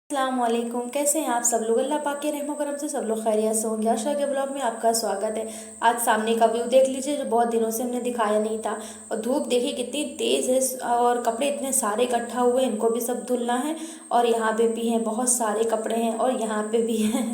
अस्सलामुअलैकुम। कैसे हैं आप सब लोग? अल्लाह पाक के रहमो करम से सब लोग खैरियत से होंगे। आशा के ब्लॉग में आपका स्वागत है। आज सामने का व्यू देख लीजिए जो बहुत दिनों से हमने दिखाया नहीं था। और धूप देखिए कितनी तेज़ है और कपड़े इतने सारे इकट्ठा हुए, इनको भी सब धुलना है। और यहाँ पे भी हैं, बहुत सारे कपड़े हैं और यहाँ पे भी हैं।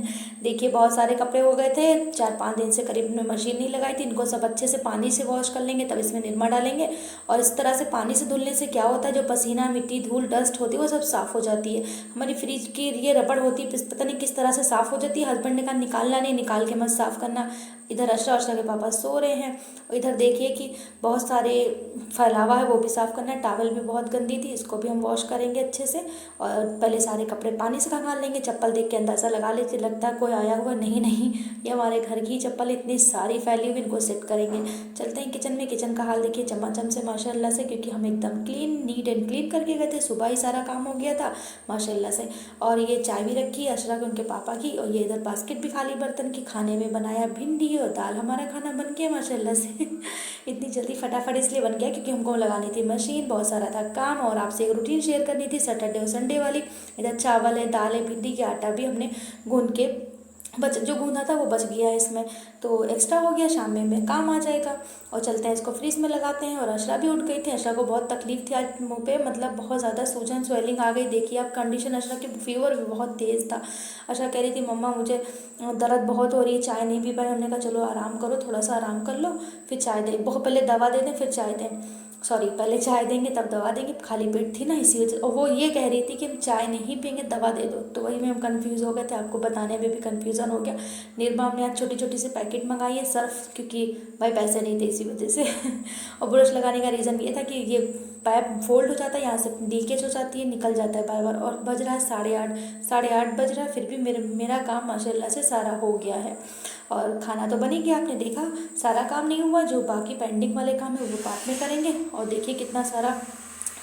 देखिए बहुत सारे कपड़े हो गए थे, 4-5 दिन से करीब में मशीन नहीं लगाई थी। इनको सब अच्छे से पानी से वॉश कर लेंगे, तब इसमें निरमा डालेंगे। और इस तरह से पानी से धुलने से क्या होता है, जो पसीना, मिट्टी, धूल, डस्ट होती है वो सब साफ़ हो जाती है। हमारी फ्रिज की ये रबड़ होती है, पता नहीं किस तरह से साफ़ हो जाती है। हस्बैंड ने कहा निकालना नहीं, निकाल के मत साफ़ करना। इधर अशरा के पापा सो रहे हैं और इधर देखिए कि बहुत सारे फैलावा है, वो भी साफ़ करना है। टावल भी बहुत गंदी थी, इसको भी हम वॉश करेंगे अच्छे से। और पहले सारे कपड़े पानी से खंगाल लेंगे। चप्पल देख के अंदाज़ा लगा लेते, लगता है कोई आया हुआ, नहीं नहीं, ये हमारे घर की चप्पल इतनी सारी फैली हुई, इनको सेट करेंगे। चलते हैं किचन में। किचन का हाल देखिए चमाचम से माशाल्लाह से, क्योंकि हम एकदम क्लीन, नीट एंड क्लीन करके गए थे। सुबह ही सारा काम हो गया था माशाल्लाह से। और ये चाय भी रखी है अशरा के, उनके पापा की। और ये इधर बास्केट भी खाली बर्तन की। खाने में बनाया भिंडी और दाल। हमारा खाना बन गया माशाल्लाह से। इतनी जल्दी फटाफट इसलिए बन गया क्योंकि हमको लगानी थी मशीन, बहुत सारा था काम और आपसे एक रूटीन शेयर करनी थी सैटरडे और संडे वाली। इधर चावल है, दाल है, भिंडी की आटा भी हमने गूंद के जो गूंदा था वो बच गया है इसमें, तो एक्स्ट्रा हो गया, शाम में काम आ जाएगा। और चलते हैं इसको फ्रीज में लगाते हैं। और अशरा भी उठ गई थी। अशरा को बहुत तकलीफ थी आज मुंह पे, मतलब बहुत ज़्यादा सूजन स्वेलिंग आ गई। देखिए आप कंडीशन अशरा की, फीवर भी बहुत तेज़ था। अशरा कह रही थी मम्मा मुझे दर्द बहुत हो रही है, चाय नहीं पी पाई। हमने कहा चलो आराम करो, थोड़ा सा आराम कर लो, फिर चाय दें। बहुत पहले दवा दे दें फिर चाय दें, सॉरी पहले चाय देंगे तब दवा देंगे। खाली पेट थी ना इसी वजह। और वो ये कह रही थी कि हम चाय नहीं पियेंगे, दवा दे दो। तो वही में हम कंफ्यूज हो गए थे, आपको बताने में भी कंफ्यूजन हो गया। निरमा हमने आज छोटी छोटी सी पैकेट मंगाई है, सर्फ, क्योंकि भाई पैसे नहीं थे इसी वजह से। और ब्रश लगाने का रीज़न ये था कि ये पाइप फोल्ड हो जाता है, यहाँ से लीकेज हो जाती है, निकल जाता है बार बार। और बज रहा है 8:30, 8:30 बज रहा है, फिर भी मेरा काम माशाल्लाह से सारा हो गया है। और खाना तो बन ही गया, आपने देखा। सारा काम नहीं हुआ, जो बाकी पेंडिंग वाले काम है वो बाद में करेंगे। और देखिए कितना सारा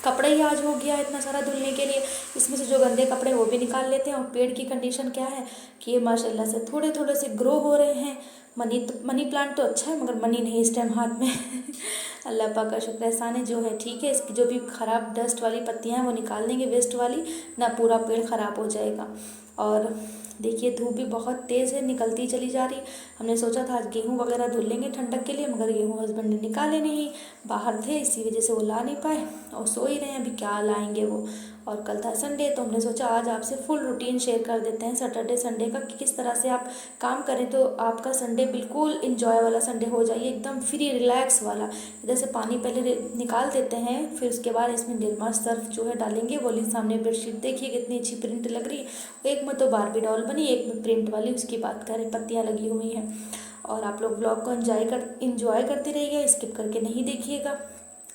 कपड़ा ही आज हो गया है, इतना सारा धुलने के लिए। इसमें से जो गंदे कपड़े वो भी निकाल लेते हैं। और पेड़ की कंडीशन क्या है कि ये माशाल्लाह से थोड़े थोड़े से ग्रो हो रहे हैं। मनी प्लांट तो अच्छा है, मगर मनी नहीं इस टाइम हाथ में। अल्लाह पाक का शुक्र एहसान है, जो है ठीक है। इसकी जो भी ख़राब डस्ट वाली पत्तियां हैं वो निकाल देंगे, वेस्ट वाली, ना पूरा पेड़ ख़राब हो जाएगा। और देखिए धूप भी बहुत तेज़ है, निकलती चली जा रही। हमने सोचा था आज गेहूँ वगैरह धुल लेंगे ठंडक के लिए, मगर गेहूँ हस्बैंड ने निकाले नहीं, बाहर थे, इसी वजह से वो ला नहीं पाए और सो ही रहे हैं। अभी क्या लाएंगे वो। और कल था संडे, तो हमने सोचा आज आपसे फुल रूटीन शेयर कर देते हैं सैटरडे संडे का, कि किस तरह से आप काम करें तो आपका संडे बिल्कुल इंजॉय वाला संडे हो जाए, एकदम फ्री रिलैक्स वाला। इधर से पानी पहले निकाल देते हैं, फिर उसके बाद इसमें निरमा सर्फ जो है डालेंगे। बोली सामने बेडशीट देखिए कितनी अच्छी प्रिंट लग रही है। एक में तो बारबी डॉल बनी, एक में प्रिंट वाली, उसकी बात करें, पत्तियाँ लगी हुई हैं। और आप लोग ब्लॉग को इंजॉय करते रहिए, स्किप करके नहीं देखिएगा।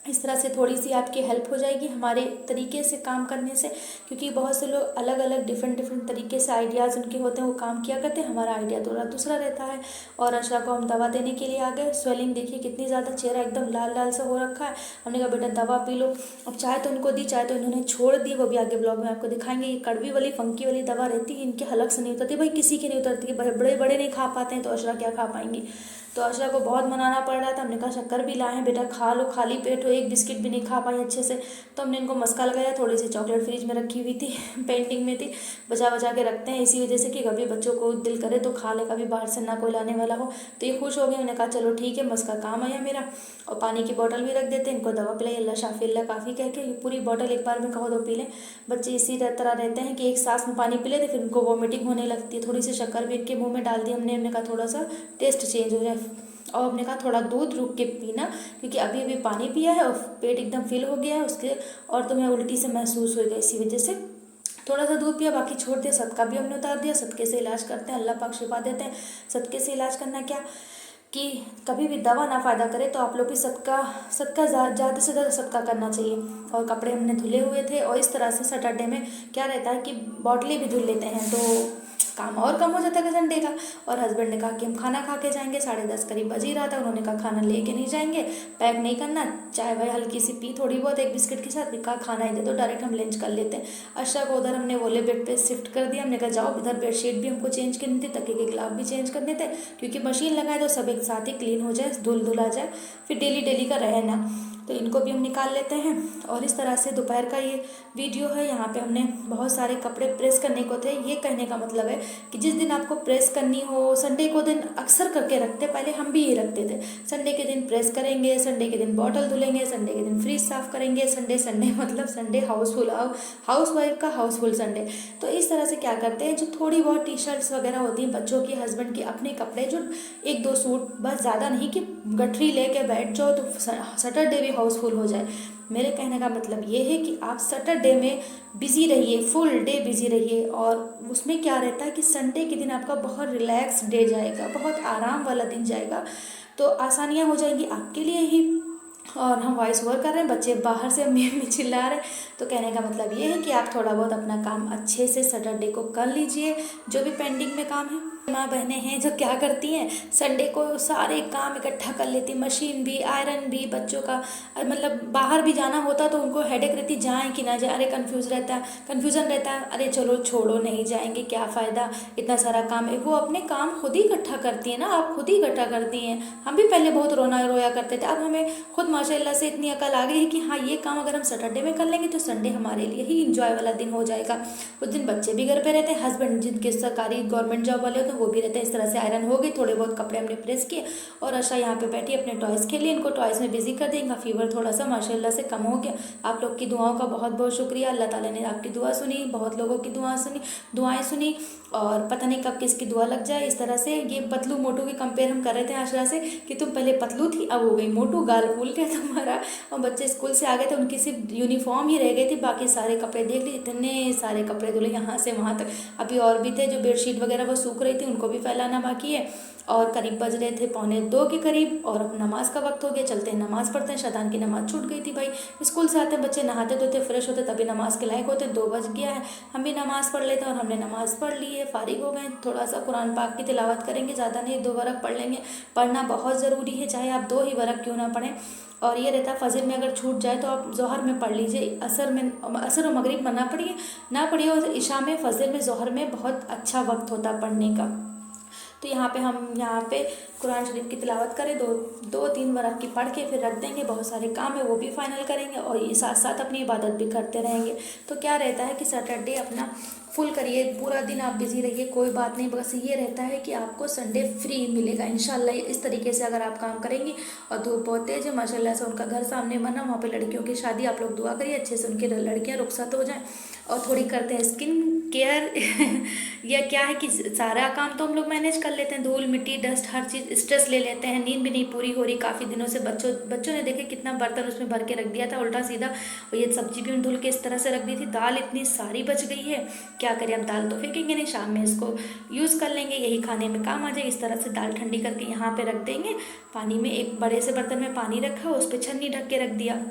इस तरह से थोड़ी सी आपकी हेल्प हो जाएगी हमारे तरीके से काम करने से, क्योंकि बहुत से लोग अलग अलग डिफरेंट तरीके से आइडियाज़ उनके होते हैं, वो काम किया करते हैं। हमारा आइडिया थोड़ा दूसरा रहता है। और अशरा को हम दवा देने के लिए आ गए। स्वेलिंग देखिए कितनी ज़्यादा, चेहरा एकदम लाल लाल सा हो रखा है। हमने कहा बेटा दवा पी लो। अब चाय तो उनको दी, चाय तो इन्होंने छोड़ दी, वो भी आगे ब्लॉग में आपको दिखाएंगे। ये कड़वी वाली फंकी वाली दवा रहती है, इनके हलक से नहीं उतरती, भाई किसी की नहीं उतरती, बड़े बड़े नहीं खा पाते हैं, तो अशरा क्या खा पाएंगी। तो अशरा को बहुत मनाना पड़ रहा था। हमने कहा शक्कर भी लाए हैं बेटा, खा लो, खाली पेट हो, एक बिस्किट भी नहीं खा पाई अच्छे से। तो हमने इनको मस्का लगाया, थोड़ी सी चॉकलेट फ्रिज में रखी हुई थी, पेंटिंग में थी, बचा बचा के रखते हैं इसी वजह से कि कभी बच्चों को दिल करे तो खा ले, कभी बाहर से ना कोई लाने वाला हो। तो ये खुश हो गए। उन्होंने कहा चलो ठीक है, मस्का काम आया मेरा। और पानी की बोतल भी रख देते हैं, इनको दवा पिलाई, अल्लाह शाफी अल्लाह काफ़ी कह के पूरी बोतल एक बार में कहो तो पी लें। बच्चे इसी तरह रहते हैं कि एक सांस में पानी पी लेते, फिर उनको वॉमिटिंग होने लगती है। थोड़ी सी शक्कर भी इनके मुँह में डाल दी हमने कहा थोड़ा सा टेस्ट चेंज हो जाए। और हमने कहा थोड़ा दूध रुक के पीना, क्योंकि अभी अभी पानी पिया है और पेट एकदम फिल हो गया है उसके, और तुम्हें उल्टी से महसूस होगा, इसी वजह से थोड़ा सा दूध पिया, बाकी छोड़ दिया। सदका भी हमने उतार दिया। सदके से इलाज करते हैं, अल्लाह पाक शिफा देते हैं। सदके से इलाज करना क्या कि कभी भी दवा ना फ़ायदा करे, तो आप लोग भी सदका ज़्यादा से ज़्यादा सदका करना चाहिए। और कपड़े हमने धुले हुए थे। और इस तरह से सैटरडे में क्या रहता है कि बॉटलें भी धुल लेते हैं, तो काम और कम हो जाता है संडे का। और हस्बैंड ने कहा कि हम खाना खा के जाएंगे, 10:30 करीब बज ही रहा था। उन्होंने कहा खाना लेके नहीं जाएंगे, पैक नहीं करना, चाय वाय हल्की सी पी थोड़ी बहुत एक बिस्किट के साथ, कहा खाना ही दे दो, डायरेक्ट हम लंच कर लेते हैं। अशरा को उधर हमने वोले बेड पे शिफ्ट कर दिया। हमने कहा जाओ, इधर बेडशीट भी हमको चेंज करनी थी, तकिए के गिलाफ भी चेंज करने थे, क्योंकि मशीन लगाए तो सब एक साथ ही क्लीन हो जाए, धुल आ जाए, फिर डेली का रहे ना। तो इनको भी हम निकाल लेते हैं। और इस तरह से दोपहर का ये वीडियो है। यहाँ पे हमने बहुत सारे कपड़े प्रेस करने को थे। ये कहने का मतलब है कि जिस दिन आपको प्रेस करनी हो, संडे को दिन अक्सर करके रखते, पहले हम भी ये रखते थे, संडे के दिन प्रेस करेंगे, संडे के दिन बॉटल धुलेंगे, संडे के दिन फ्रिज साफ करेंगे। संडे संडे मतलब संडे हाउसफुल, हाउसवाइफ का हाउसफुल संडे। तो इस तरह से क्या करते हैं, जो थोड़ी बहुत टी शर्ट्स वगैरह होती हैं बच्चों की, हस्बैंड की, अपने कपड़े, जो 1-2 सूट, बस ज़्यादा नहीं कि गठरी लेके बैठ जाओ तो सैटरडे भी हाउसफुल हो जाए। मेरे कहने का मतलब ये है कि आप सैटरडे में बिज़ी रहिए, फुल डे बिज़ी रहिए। और उसमें क्या रहता है कि संडे के दिन आपका बहुत रिलैक्स डे जाएगा, बहुत आराम वाला दिन जाएगा, तो आसानियाँ हो जाएंगी आपके लिए ही। और हम वॉइस ओवर कर रहे हैं, बच्चे बाहर से अम्मी अम्मी चिल्ला रहे हैं। तो कहने का मतलब ये है कि आप थोड़ा बहुत अपना काम अच्छे से सैटरडे को कर लीजिए, जो भी पेंडिंग में काम है। माँ बहनें हैं जो क्या करती हैं, संडे को सारे काम इकट्ठा कर लेती, मशीन भी, आयरन भी, बच्चों का मतलब बाहर भी जाना होता तो उनको हेडेक रहती, जाएँ कि ना जाए, अरे कन्फ्यूज़न रहता है, अरे चलो छोड़ो नहीं जाएंगे, क्या फ़ायदा, इतना सारा काम है। वो अपने काम खुद ही इकट्ठा करती है ना, आप खुद ही इकट्ठा करती हैं। हम भी पहले बहुत रोया करते थे, अब हमें खुद माशाल्लाह से इतनी अकल आ गई है कि हाँ, ये काम अगर हम सैटरडे में कर लेंगे तो संडे हमारे लिए ही इंजॉय वाला दिन हो जाएगा। उस दिन बच्चे भी घर पे रहते हैं, हस्बैंड जिनके सरकारी गवर्नमेंट जॉब वाले होते हैं वो भी रहते हैं। इस तरह से आयरन हो गई, थोड़े बहुत कपड़े हमने प्रेस किए और आशा यहाँ पे बैठी अपने टॉयज़ खेल लिए, इनको टॉयज़ में बिजी कर देंगे। फीवर थोड़ा सा माशाल्लाह से कम हो गया। आप लोग की दुआओं का बहुत बहुत शुक्रिया, अल्लाह ताला ने आपकी दुआ सुनी, बहुत लोगों की दुआएं सुनी, और पता नहीं कब किसकी दुआ लग जाए। इस तरह से ये पतलू मोटू की कंपेयर हम कर रहे थे आशरा से कि तुम पहले पतलू थी, अब हो गई मोटू, गाल फूल गया तुम्हारा। और बच्चे स्कूल से आ गए थे, उनकी सिर्फ यूनिफॉर्म ही रह गई थी, बाकी सारे कपड़े देख लिए, इतने सारे कपड़े धुले यहाँ से वहाँ तक। अभी और भी थे जो बेडशीट वगैरह वो सूख रही थी, उनको भी फैलाना बाकी है। और करीब बज रहे थे 1:45 के करीब, और अब नमाज का वक्त हो गया, चलते हैं नमाज़ पढ़ते हैं। शैतान की नमाज़ छूट गई थी भाई, स्कूल से आते बच्चे नहाते धोते फ्रेश होते तभी नमाज के लायक होते। 2 बज गया है, हम भी नमाज़ पढ़ लेते हैं। और हमने नमाज़ पढ़ ली है, फारिग हो गए। थोड़ा सा कुरान पाक की तिलावत करेंगे, ज़्यादा नहीं, 2 वरक़ पढ़ लेंगे। पढ़ना बहुत ज़रूरी है, चाहे आप 2 ही वरक़ क्यों ना पढ़ें। और ये रहता है फजर में अगर छूट जाए तो आप ज़ोहर में पढ़ लीजिए, असर और मगरिब में ना पढ़िए और इशा में, फजर में, ज़ोहर में बहुत अच्छा वक्त होता पढ़ने का। तो हम यहाँ पे कुरान शरीफ की तिलावत करें, 2-3 वरक़ की पढ़ के फिर रख देंगे। बहुत सारे काम है वो भी फाइनल करेंगे और ये साथ साथ अपनी इबादत भी करते रहेंगे। तो क्या रहता है कि सैटरडे अपना फुल करिए, पूरा दिन आप बिज़ी रहिए, कोई बात नहीं, बस ये रहता है कि आपको संडे फ्री मिलेगा इंशाल्लाह। इस तरीके से अगर आप काम करेंगी। और धूप बहुत तेज़ है माशाल्लाह से, उनका घर सामने बना, वहाँ पे लड़कियों की शादी, आप लोग दुआ करिए अच्छे से उनकी लड़कियाँ रुखसत हो जाएं। और थोड़ी करते हैं स्किन केयर या क्या है कि सारा काम तो हम लोग मैनेज कर लेते हैं, धूल मिट्टी डस्ट हर चीज़, स्ट्रेस ले लेते हैं, नींद भी नहीं पूरी हो रही काफ़ी दिनों से। बच्चों ने देखे कितना बर्तन उसमें भर के रख दिया था उल्टा सीधा, और ये सब्जी भी हम धुल के इस तरह से रख दी थी। दाल इतनी सारी बच गई है, क्या करें, हम दाल तो फेंकेंगे नहीं, शाम में इसको यूज़ कर लेंगे, यही खाने में काम आ जाए। इस तरह से दाल ठंडी करके यहाँ पे रख देंगे पानी में, एक बड़े से बर्तन में पानी रखा, उस पर छन्नी ढक के रख दिया।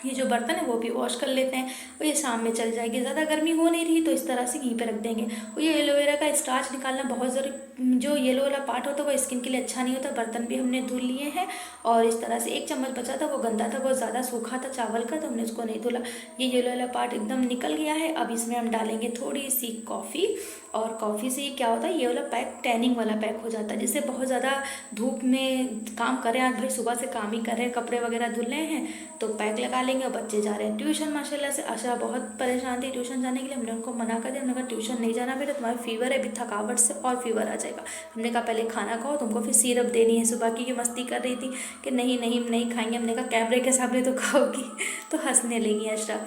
ये जो बर्तन है वो भी वॉश कर लेते हैं और ये शाम में चल जाएगी। ज़्यादा गर्मी हो नहीं रही तो इस तरह से यहीं पे रख देंगे। और ये एलोवेरा का स्टार्च निकालना बहुत ज़रूरी, जो येलो वाला पार्ट होता है वो स्किन के लिए अच्छा नहीं होता। बर्तन भी हमने धुल लिए हैं और इस तरह से 1 चम्मच बचा था, वो गंदा था, बहुत ज़्यादा सूखा था चावल का, तो हमने उसको नहीं धुला। ये येलो वाला पार्ट एकदम निकल गया है। अब इसमें हम डालेंगे थोड़ी सी कॉफ़ी, और कॉफ़ी से क्या होता है, ये वाला पैक टैनिंग वाला पैक हो जाता है, जिससे बहुत ज़्यादा धूप में काम करें, आज भाई सुबह से काम ही कर रहे हैं, कपड़े वगैरह धुल रहे हैं तो पैक लगा लेंगे। और बच्चे जा रहे हैं ट्यूशन माशाल्लाह से, आशा बहुत परेशान थी ट्यूशन जाने के लिए, हमने उनको मना कर दिया। हमने कहा ट्यूशन नहीं जाना बेटा, तुम्हारा फीवर है, अभी थकावट से और फीवर आ जाएगा। हमने कहा पहले खाना खाओ, तुमको फिर सिरप देनी है। सुबह की मस्ती कर रही थी कि नहीं खाएंगे। हमने कहा कैमरे के सामने तो खाओगी, तो हंसने लगी अशरा।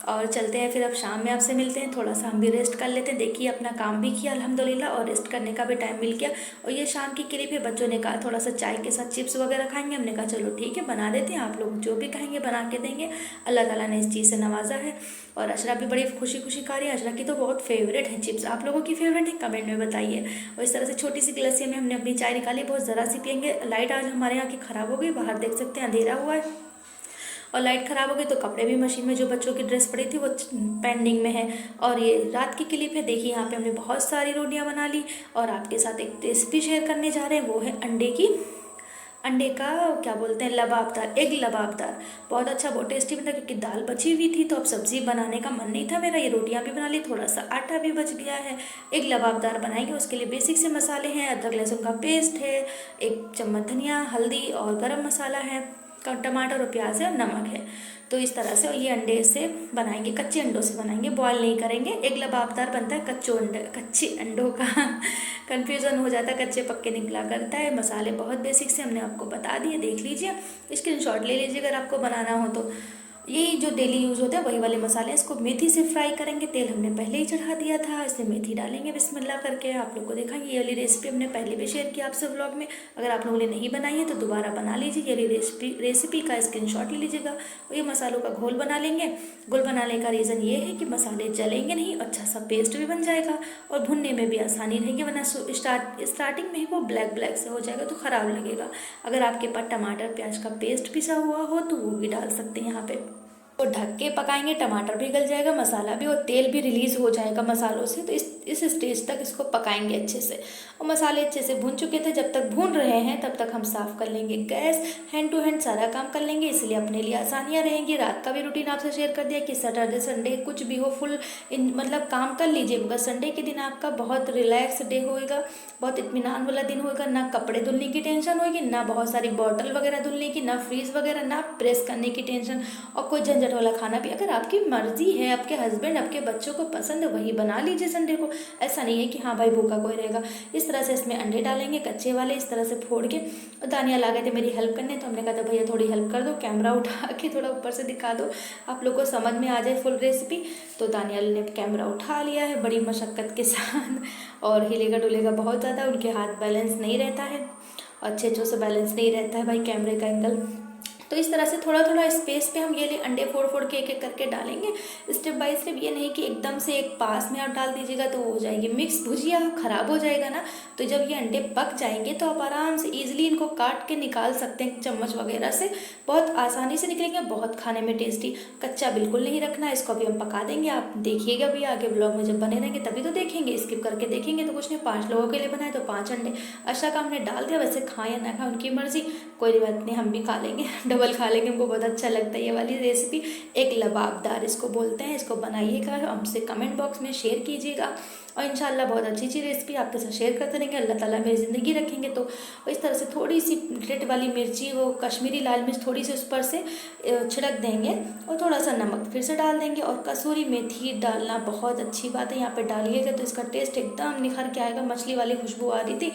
और चलते हैं फिर, अब शाम में आपसे मिलते हैं, थोड़ा सा हम भी रेस्ट कर लेते हैं। देखिए अपना काम भी किया अल्हम्दुलिल्लाह और रेस्ट करने का भी टाइम मिल गया। और ये शाम की क्लिप है, बच्चों ने कहा थोड़ा सा चाय के साथ चिप्स वगैरह खाएंगे, हमने कहा चलो ठीक है बना देते हैं, आप लोग जो भी कहेंगे बना के देंगे। अल्लाह ताला ने इस चीज़ से नवाजा है। और अशरा भी बड़ी खुशी खा रही है, अशरा की तो बहुत फेवरेट है चिप्स। आप लोगों की फेवरेट है कमेंट में बताइए। और इस तरह से छोटी सी गिलासी में हमने अपनी चाय निकाली, बहुत ज़रा सी पियेंगे। लाइट आज हमारे यहाँ की ख़राब हो गई, बाहर देख सकते हैं अंधेरा हुआ है और लाइट ख़राब हो गई, तो कपड़े भी मशीन में, जो बच्चों की ड्रेस पड़ी थी वो पेंडिंग में है। और ये रात की क्लिप है, देखिए यहाँ पे हमने बहुत सारी रोटियां बना ली और आपके साथ एक रेसिपी शेयर करने जा रहे हैं, वो है अंडे का क्या बोलते हैं, लबाबदार, एग लबाबदार। बहुत अच्छा, बहुत टेस्टी बना, क्योंकि दाल बची हुई थी तो अब सब्ज़ी बनाने का मन नहीं था मेरा। ये रोटियां भी बना ली, थोड़ा सा आटा भी बच गया है। एग लबाबदार बनाएंगे, उसके लिए बेसिक से मसाले हैं, अदरक लहसुन का पेस्ट है, 1 चम्मच धनिया, हल्दी और गरम मसाला है, टमाटर और प्याज है और नमक है। तो इस तरह से ये अंडे से बनाएंगे, कच्चे अंडों से बनाएंगे, बॉयल नहीं करेंगे। एक लबाबदार बनता है कच्चे अंडों का कन्फ्यूज़न हो जाता है, कच्चे पक्के निकला करता है। मसाले बहुत बेसिक से हमने आपको बता दिए, देख लीजिए, स्क्रीनशॉट ले लीजिए अगर आपको बनाना हो तो। यही जो डेली यूज़ होते हैं वही वाले मसाले हैं। इसको मेथी से फ्राई करेंगे, तेल हमने पहले ही चढ़ा दिया था, इसमें मेथी डालेंगे बिस्मिल्लाह करके। आप लोग को दिखाएंगे, ये वाली रेसिपी हमने पहले भी शेयर किया आपसे व्लॉग में। अगर आप लोगों ने नहीं बनाई है तो दोबारा बना लीजिए। ये वाली रेसिपी का स्क्रीनशॉट ले लीजिएगा और ये मसालों का घोल बना लेंगे। घोल बनाने का रीज़न ये है कि मसाले जलेंगे नहीं, अच्छा सा पेस्ट भी बन जाएगा और भुनने में भी आसानी रहेगी, वरना स्टार्टिंग में ही वो ब्लैक ब्लैक से हो जाएगा तो ख़राब लगेगा। अगर आपके पास टमाटर प्याज का पेस्ट पिसा हुआ हो तो वो भी डाल सकते हैं यहाँ पे। तो ढक के पकाएंगे, टमाटर भी गल जाएगा, मसाला भी, और तेल भी रिलीज़ हो जाएगा मसालों से। तो इस स्टेज तक इसको पकाएंगे अच्छे से। और मसाले अच्छे से भून चुके थे, जब तक भून रहे हैं तब तक हम साफ़ कर लेंगे गैस, हैंड टू हैंड सारा काम कर लेंगे, इसलिए अपने लिए आसानियाँ रहेंगी। रात का भी रूटीन आपसे शेयर कर दिया कि सैटरडे संडे कुछ भी हो फुल मतलब काम कर लीजिए, मगर संडे के दिन आपका बहुत रिलैक्स डे होएगा, बहुत इत्मीनान वाला दिन होएगा। ना कपड़े धुलने की टेंशन होगी, ना बहुत सारी बॉटल वगैरह धुलने की, ना फ्रीज वगैरह, ना प्रेस करने की टेंशन, और कोई झंझट वाला खाना भी अगर आपकी मर्जी है, आपके हस्बैंड आपके बच्चों को पसंद है वही बना लीजिए संडे को। ऐसा नहीं है कि हाँ भाई भूखा कोई रहेगा। इस तरह से इसमें अंडे डालेंगे कच्चे वाले, इस तरह से फोड़ के। और दानिया ला गए थे मेरी हेल्प करने, तो हमने कहा था भैया थोड़ी हेल्प कर दो, कैमरा उठा के थोड़ा ऊपर से दिखा दो, आप लोग को समझ में आ जाए फुल रेसिपी। तो दानियाल ने कैमरा उठा लिया है बड़ी मशक्क़त के साथ, और हिलेगा डुलेगा बहुत ज़्यादा, उनके हाथ बैलेंस नहीं रहता है, अच्छे से बैलेंस नहीं रहता है भाई कैमरे का एंगल। तो इस तरह से थोड़ा थोड़ा स्पेस पे हम ये अंडे फोड़ फोड़ के एक एक करके डालेंगे, स्टेप बाय स्टेप। ये नहीं कि एकदम से एक पास में आप डाल दीजिएगा तो हो जाएगी मिक्स भुजिया, खराब हो जाएगा ना। तो जब ये अंडे पक जाएंगे तो आप आराम से ईजिली इनको काट के निकाल सकते हैं चम्मच वगैरह से, बहुत आसानी से निकलेंगे, बहुत खाने में टेस्टी। कच्चा बिल्कुल नहीं रखना, इसको अभी हम पका देंगे, आप देखिएगा भी आगे ब्लॉग में, जब बने रहेंगे तभी तो देखेंगे, स्किप करके देखेंगे तो कुछ नहीं। 5 लोगों के लिए बनाए तो 5 अंडे अच्छा का हमने डाल दिया। वैसे खाएं या ना खाएं उनकी मर्जी, कोई बात नहीं, हम भी खा लेंगे, डबल खा लेंगे, हमको बहुत अच्छा लगता है ये वाली रेसिपी। एक लबाबदार इसको बोलते हैं। इसको बनाइएगा, हमसे कमेंट बॉक्स में शेयर कीजिएगा, और इंशाल्लाह बहुत अच्छी रेसिपी आपके साथ शेयर करते रहेंगे। अल्लाह ताला मेरी ज़िंदगी रखेंगे। तो इस तरह से थोड़ी सी रेड वाली मिर्ची, वो कश्मीरी लाल मिर्च थोड़ी सी उस पर से छिड़क देंगे, और थोड़ा सा नमक फिर से डाल देंगे, और कसूरी मेथी डालना बहुत अच्छी बात है, यहाँ पे डालिएगा तो इसका टेस्ट एकदम निखर के आएगा। मछली वाली खुशबू आ रही थी,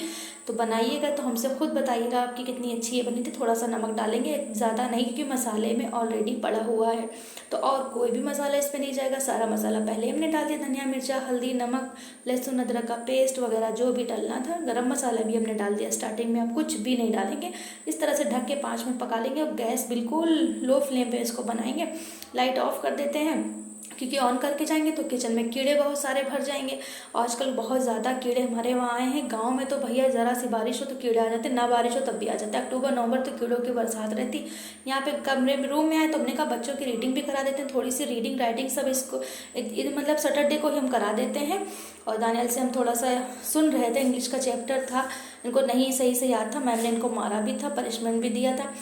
तो बनाइएगा तो हमसे खुद बताइएगा आपकी कितनी अच्छी है बनी थी। थोड़ा सा नमक डालेंगे, ज़्यादा नहीं, क्योंकि मसाले में ऑलरेडी पड़ा हुआ है, तो और कोई भी मसाला इसमें नहीं जाएगा, सारा मसाला पहले हमने डाल दिया। धनिया मिर्चा हल्दी नमक लहसुन अदरक का पेस्ट वगैरह जो भी डालना था, गरम मसाला भी हमने डाल दिया स्टार्टिंग में, अब कुछ भी नहीं डालेंगे। इस तरह से ढक के 5 मिनट पका लेंगे, और गैस बिल्कुल लो फ्लेम पे इसको बनाएंगे। लाइट ऑफ कर देते हैं, क्योंकि ऑन करके जाएंगे तो किचन में कीड़े बहुत सारे भर जाएंगे। आजकल बहुत ज़्यादा कीड़े हमारे वहाँ आए हैं। गांव में तो भैया ज़रा सी बारिश हो तो कीड़े आ जाते, ना बारिश हो तब भी आ जाते। अक्टूबर नवंबर तो कीड़ों की बरसात रहती। यहाँ पे कमरे में रूम में आए तो हमने कहा बच्चों की रीडिंग भी करा देते हैं, थोड़ी सी रीडिंग राइटिंग सब इसको मतलब सैटरडे को ही हम करा देते हैं। और दानियल से हम थोड़ा सा सुन रहे थे, इंग्लिश का चैप्टर था, इनको नहीं सही से याद था, मैम ने इनको मारा भी था, पनिशमेंट भी दिया था।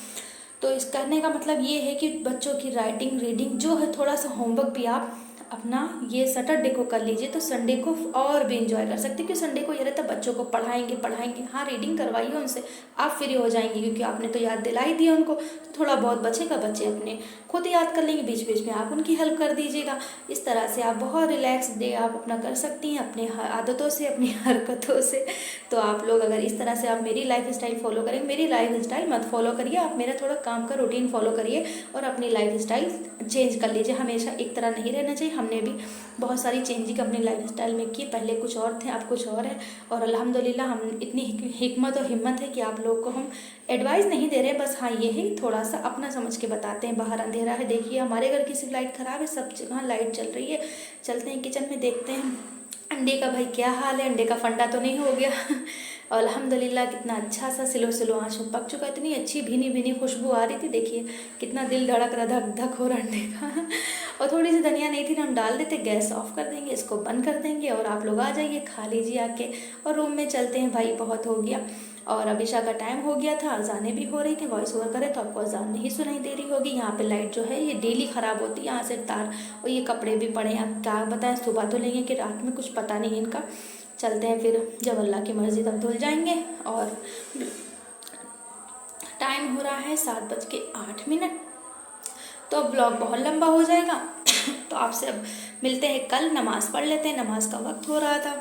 तो इस कहने का मतलब ये है कि बच्चों की राइटिंग रीडिंग जो है, थोड़ा सा होमवर्क भी आप अपना ये सैटरडे को कर लीजिए, तो संडे को और भी इंजॉय कर सकते हैं। क्योंकि संडे को ये रहता है बच्चों को पढ़ाएंगे, हाँ रीडिंग करवाइए उनसे, आप फ्री हो जाएंगे, क्योंकि आपने तो याद दिला ही दिया उनको, तो थोड़ा बहुत बचेगा, बच्चे अपने खुद याद कर लेंगे, बीच बीच में आप उनकी हेल्प कर दीजिएगा। इस तरह से आप बहुत रिलैक्स डे आप अपना कर सकती हैं, अपनी आदतों से, अपनी हरकतों से। तो आप लोग अगर इस तरह से आप मेरी लाइफ स्टाइल फॉलो करेंगे, मेरी लाइफ स्टाइल मत फॉलो करिए, आप मेरा थोड़ा काम का रूटीन फॉलो करिए, और अपनी लाइफ स्टाइल चेंज कर लीजिए। हमेशा एक तरह नहीं रहना चाहिए। हमने भी बहुत सारी चेंजिंग अपनी लाइफ स्टाइल में की, पहले कुछ और थे, अब कुछ और है, और अल्हम्दुलिल्लाह हम इतनी हिकमत और हिम्मत है कि आप लोग को हम एडवाइस नहीं दे रहे, बस हाँ ये है थोड़ा सा अपना समझ के बताते हैं। बाहर अंधेरा है, देखिए हमारे घर की सिर्फ लाइट ख़राब है, सब जगह लाइट चल रही है। चलते हैं किचन में, देखते हैं अंडे का भाई क्या हाल है, अंडे का फंडा तो नहीं हो गया। और अल्हम्दुलिल्लाह कितना अच्छा सा स्लो आँच में पक चुका है, इतनी अच्छी भीनी भीनी खुशबू आ रही थी, देखिए कितना दिल धड़क रहा, धक धक हो रहा अंडे का। और थोड़ी सी धनिया नहीं थी ना, हम डाल देते। गैस ऑफ कर देंगे, इसको बंद कर देंगे, और आप लोग आ जाइए, खा लीजिए आके, और रूम में चलते हैं भाई, बहुत हो गया। और अब इशा का टाइम हो गया था, अजानें भी हो रही थी, वॉइस ओवर करे तो आपको अजान नहीं सुनाई दे रही होगी। यहाँ पे लाइट जो है ये डेली ख़राब होती है, यहाँ से तार, और ये कपड़े भी पड़े हैं, क्या बताएं, सुबह तो लेंगे कि रात में, कुछ पता नहीं इनका। चलते हैं फिर, जब अल्लाह की मर्ज़ी तब धुल जाएंगे। और टाइम हो रहा है 7:08। तो अब ब्लॉग बहुत लंबा हो जाएगा तो आपसे अब मिलते हैं कल। नमाज़ पढ़ लेते हैं, नमाज का वक्त हो रहा था।